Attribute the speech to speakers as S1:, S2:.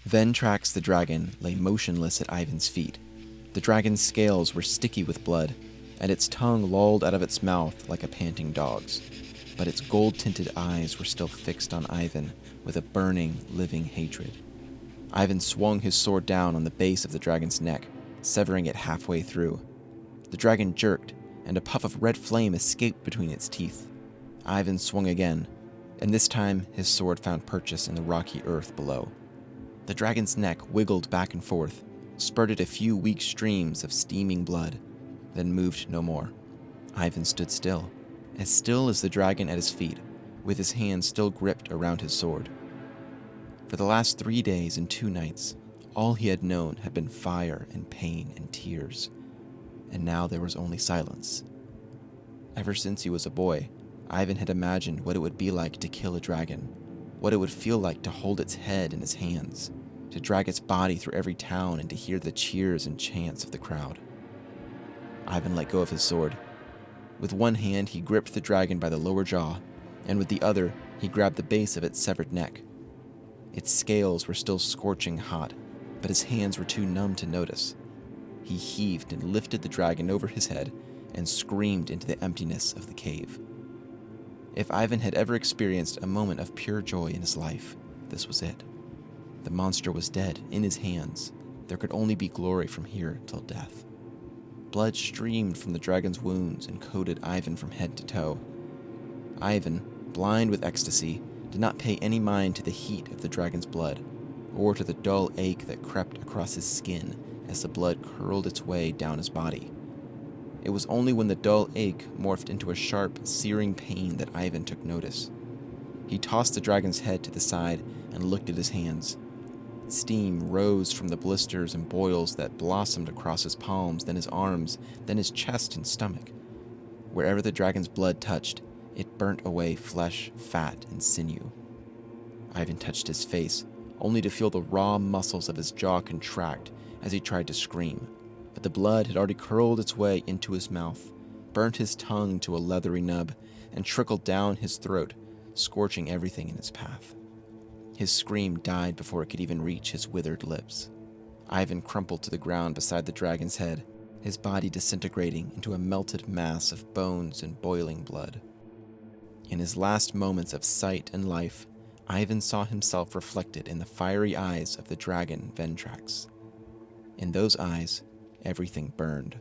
S1: Ventrax the dragon lay motionless at Ivan's feet. The dragon's scales were sticky with blood, and its tongue lolled out of its mouth like a panting dog's. But its gold-tinted eyes were still fixed on Ivan with a burning, living hatred. Ivan swung his sword down on the base of the dragon's neck, severing it halfway through. The dragon jerked, and a puff of red flame escaped between its teeth. Ivan swung again, and this time his sword found purchase in the rocky earth below. The dragon's neck wiggled back and forth, spurted a few weak streams of steaming blood, then moved no more. Ivan stood still as the dragon at his feet, with his hand still gripped around his sword. For the last 3 days and 2 nights, all he had known had been fire and pain and tears, and now there was only silence. Ever since he was a boy, Ivan had imagined what it would be like to kill a dragon, what it would feel like to hold its head in his hands, to drag its body through every town and to hear the cheers and chants of the crowd. Ivan let go of his sword. With one hand, he gripped the dragon by the lower jaw, and with the other, he grabbed the base of its severed neck. Its scales were still scorching hot, but his hands were too numb to notice. He heaved and lifted the dragon over his head and screamed into the emptiness of the cave. If Ivan had ever experienced a moment of pure joy in his life, this was it. The monster was dead, in his hands. There could only be glory from here till death. Blood streamed from the dragon's wounds and coated Ivan from head to toe. Ivan, blind with ecstasy, did not pay any mind to the heat of the dragon's blood, or to the dull ache that crept across his skin as the blood curled its way down his body. It was only when the dull ache morphed into a sharp, searing pain that Ivan took notice. He tossed the dragon's head to the side and looked at his hands. Steam rose from the blisters and boils that blossomed across his palms, then his arms, then his chest and stomach. Wherever the dragon's blood touched, it burnt away flesh, fat, and sinew. Ivan touched his face, only to feel the raw muscles of his jaw contract as he tried to scream. But the blood had already curled its way into his mouth, burnt his tongue to a leathery nub, and trickled down his throat, scorching everything in its path. His scream died before it could even reach his withered lips. Ivan crumpled to the ground beside the dragon's head, his body disintegrating into a melted mass of bones and boiling blood. In his last moments of sight and life, Ivan saw himself reflected in the fiery eyes of the dragon Ventrax. In those eyes, everything burned.